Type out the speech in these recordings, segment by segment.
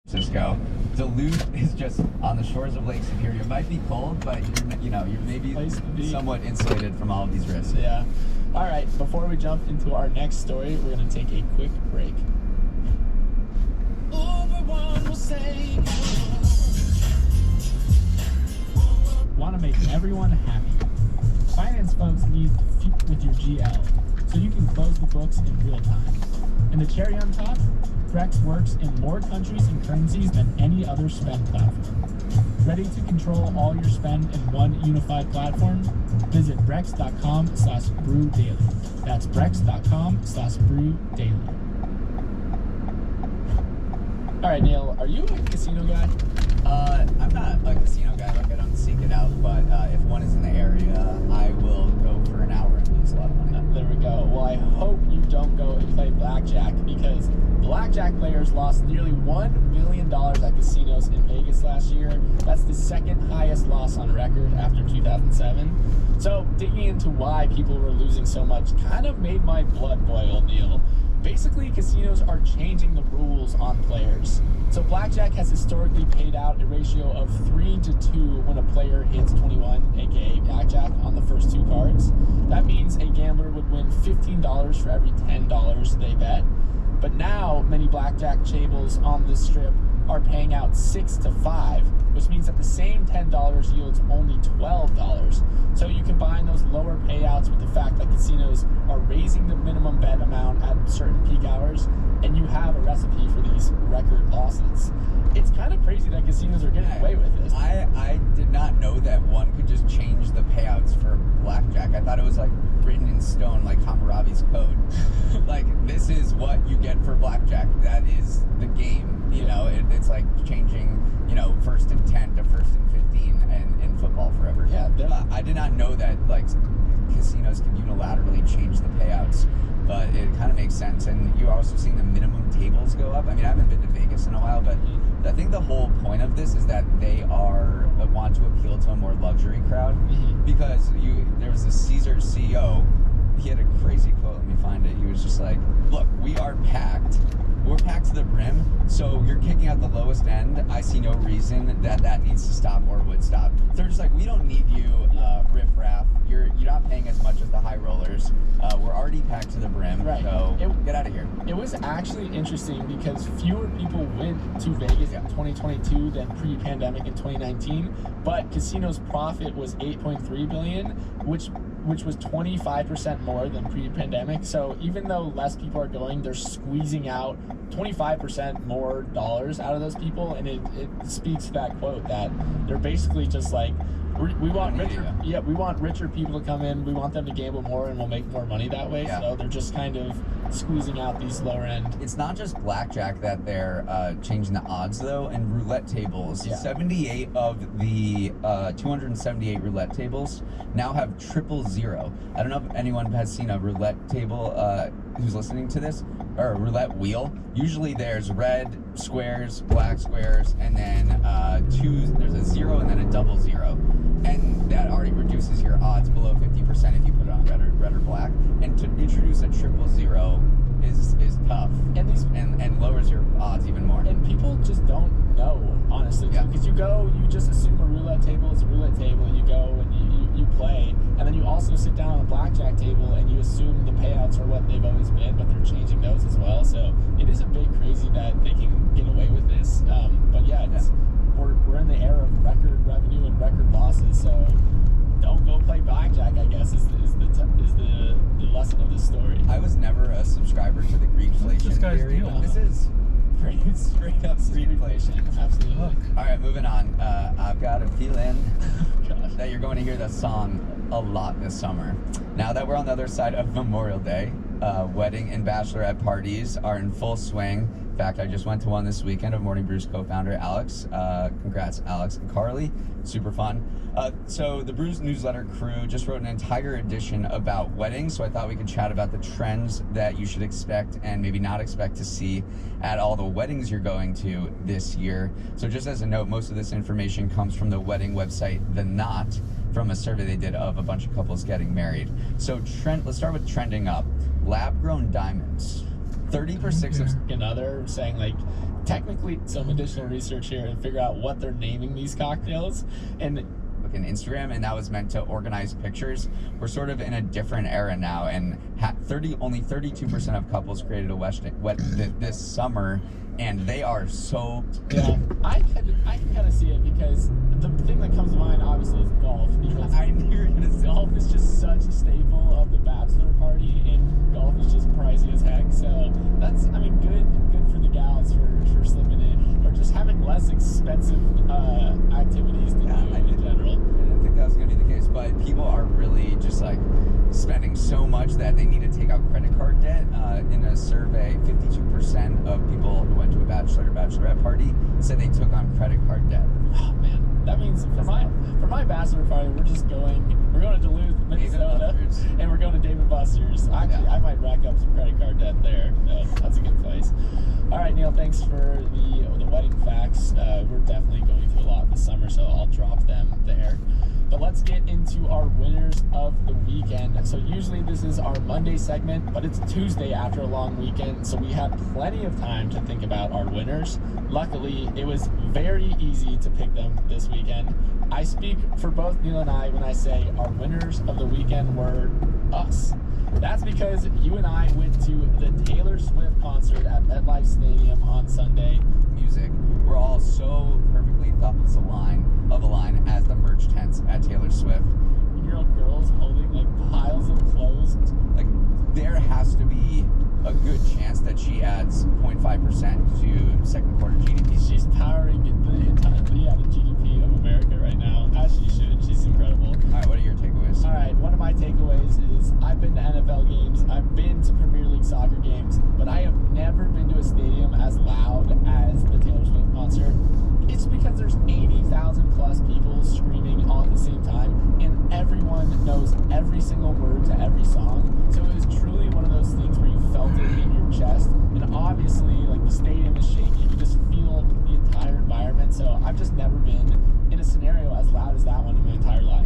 Francisco. Duluth is just on the shores of Lake Superior. It might be cold, but you're maybe somewhat insulated from all of these risks. Yeah. All right. Before we jump into our next story, we're going to take a quick break. Want to make everyone happy? Finance folks need with your GL, so you can close the books in real time. And the cherry on top, Brex works in more countries and currencies than any other spend platform. Ready to control all your spend in one unified platform? Visit brex.com/brewdaily. That's brex.com/brewdaily. All right, Neil, are you a casino guy? I'm not a casino guy. Like, I don't seek it out, but if one is in the area, I will go for an hour and lose a lot of money. There we go. Well, I hope you don't go and play blackjack, because blackjack players lost nearly $1 billion at casinos in Vegas last year. That's the second highest loss on record after 2007. So digging into why people were losing so much kind of made my blood boil, Neil. Basically, casinos are changing the rules on players. So blackjack has historically paid out a ratio of 3-to-2 when a player hits 21, aka blackjack, on the first two cards. That means a gambler would win $15 for every $10 they bet. But now, many blackjack tables on this strip are paying out 6-to-5, which means that the same $10 yields only $12. So you combine those lower payouts with the fact that casinos are raising the minimum bet amount at certain peak hours, and you have a recipe for these record losses. It's kind of crazy that casinos are getting away with this. I did not know that one could just change the payouts for blackjack. I thought it was like written in stone, like Hammurabi's code. Like, this is what you get for blackjack. That is the game. It's like changing, first and 10 to first and 15 in football forever. Yeah, I did not know that, like, casinos can unilaterally change the payouts, but it kind of makes sense. And you're also seeing the minimum tables go up. I mean, I haven't been to Vegas in a while, but I think the whole point of this is that they want to appeal to a more luxury crowd, because there was the Caesars CEO. He had a crazy quote. Let me find it. He was just like, "Look, we are packed. We're packed to the brim, so you're kicking out the lowest end. I see no reason that needs to stop or would stop." So they're just like, "We don't need you, riff-raff. You're not paying as much as the high rollers. We're already packed to the brim, right. So get out of here." It was actually interesting because fewer people went to Vegas in 2022 than pre-pandemic in 2019, but casinos' profit was $8.3 billion, which was 25% more than pre-pandemic. So even though less people are going, they're squeezing out 25% more dollars out of those people, and it speaks to that quote that they're basically just like, we want richer people to come in. We want them to gamble more, and we'll make more money that way. Yeah. So they're just kind of squeezing out these lower end. It's not just blackjack that they're changing the odds, though, and roulette tables. Yeah. 78 of the 278 roulette tables now have 000. I don't know if anyone has seen a roulette table who's listening to this, or a roulette wheel. Usually there's red squares, black squares, and then there's a 0 and then a 00. And that already reduces your odds below 50% if you put it on red or black. And to introduce a 000 is tough, and lowers your odds even more. And people just don't know, honestly, because you just assume a roulette table is a roulette table, and you go and you play, and then you also sit down on a blackjack table and you assume the payouts are what they've always been, but they're changing those as well. So it is a bit crazy that they can get away with this. But we're in the era of record revenue and record losses, so don't go play blackjack, I guess, is the lesson of this story. I was never a subscriber to the Greedflation theory, but this is straight up Greedflation. Absolutely. All right, moving on. I've got a feeling that you're going to hear the song a lot this summer. Now that we're on the other side of Memorial Day, wedding and bachelorette parties are in full swing. In fact, I just went to one this weekend of Morning Brews co-founder Alex. Congrats, Alex and Carly. Super fun. So the Brews newsletter crew just wrote an entire edition about weddings, so I thought we could chat about the trends that you should expect and maybe not expect to see at all the weddings you're going to this year. So just as a note, most of this information comes from the wedding website The Knot, from a survey they did of a bunch of couples getting married. So let's start with trending up. Lab-grown diamonds. 30% of another saying like technically some additional research here and figure out what they're naming these cocktails. And an Instagram, and that was meant to organize pictures. We're sort of in a different era now, and only 32% of couples created a this summer, and they are so. Yeah, I can kind of see it, because the thing that comes to mind obviously is golf. Because I knew you were gonna say golf is just such a staple of the bachelor party, and golf is just pricey as heck. So that's, I mean, good for the gals for slipping in, or just having less expensive activities to do in general. I didn't think that was going to be the case, but people are really just like spending so much that they need to take out credit card debt. In a survey, 52% of people who went to a bachelor or bachelorette party said they took on credit card debt. Oh man, that means for my bachelor party, we're going to Duluth, Minnesota, and we're going to Dave & Buster's. Actually, I might rack up some credit card debt there. So that's a good place. All right, Neil, thanks for the wedding facts. We're definitely going through a lot this summer, so I'll drop them there. But let's get into our winners of the weekend. So usually this is our Monday segment, but it's Tuesday after a long weekend, so we had plenty of time to think about our winners. Luckily, it was very easy to pick them this weekend. I speak for both Neil and I when I say our winners of the weekend were us. That's because you and I went to the Taylor Swift concert at MetLife Stadium on Sunday. Music. We're all so perfectly topless of a line as the merch tents at Taylor Swift. You hear girls holding like piles of clothes. Like, there has to be a good chance that she adds 0.5% to second quarter GDP. She's powering the GDP of America right now, as she should. She's incredible. All right, what are your takeaways? All right, one of my takeaways is I've been to NFL games, I've been to Premier League soccer games, but I have never been to a stadium as loud as the Taylor Swift concert. It's because there's 80,000 plus people screaming all at the same time, and everyone knows every single word to every song. So it was truly one of those things where you felt it in your chest, and obviously, like, the stadium is shaking. You just feel the entire environment. So I've just never been in a scenario as loud as that one in my entire life.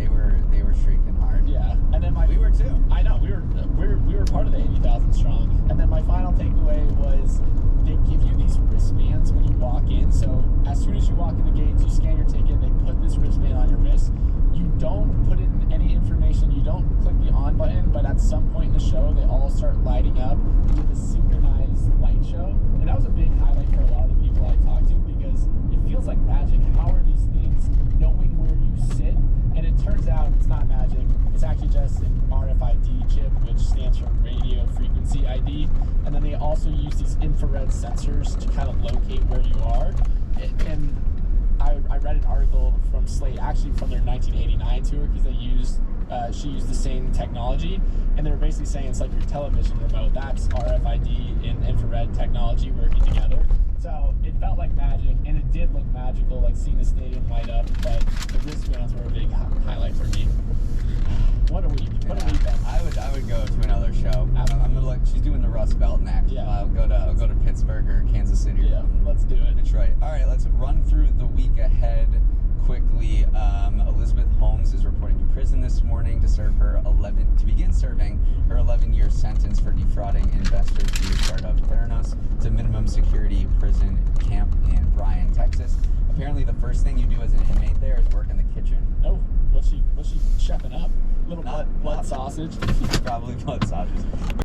They were shrieking hard. Yeah, and then we were too. I know we were part of the 80,000 strong. And then my final takeaway was they give you these wristbands when you walk in. So as soon as you walk in the gates, you scan your ticket. They put this wristband on your wrist. You don't put in any information. You don't click the on button. But at some point in the show, they all start lighting up. You get the synchronized light show, and that was a big highlight for a lot of the people I talked to, because it feels like magic. How are these things knowing where you sit? And it turns out it's not magic. It's actually just an RFID chip, which stands for radio frequency ID. And then they also use these infrared sensors to kind of locate where you are. And I read an article from Slate, actually from their 1989 tour, because she used the same technology. And they're basically saying it's like your television remote. That's RFID and infrared technology working together. So it felt like magic, and it did look magical, like seeing the stadium light up, but the wristbands were a big highlight for me. What a week. What a week then. I would go to another show. I'm gonna look. She's doing the Rust Belt next. Yeah. I'll go to Pittsburgh or Kansas City. Yeah, let's do it. Detroit. All right, let's run through the week ahead quickly. Elizabeth Holmes is reporting to prison this morning to begin serving her 11-year sentence for defrauding investors through the startup Theranos. It's a minimum security prison camp in Bryan, Texas. Apparently, the first thing you do as an inmate there is work in the kitchen. Oh, what's she chefing up? Little blood sausage. Probably blood sausage.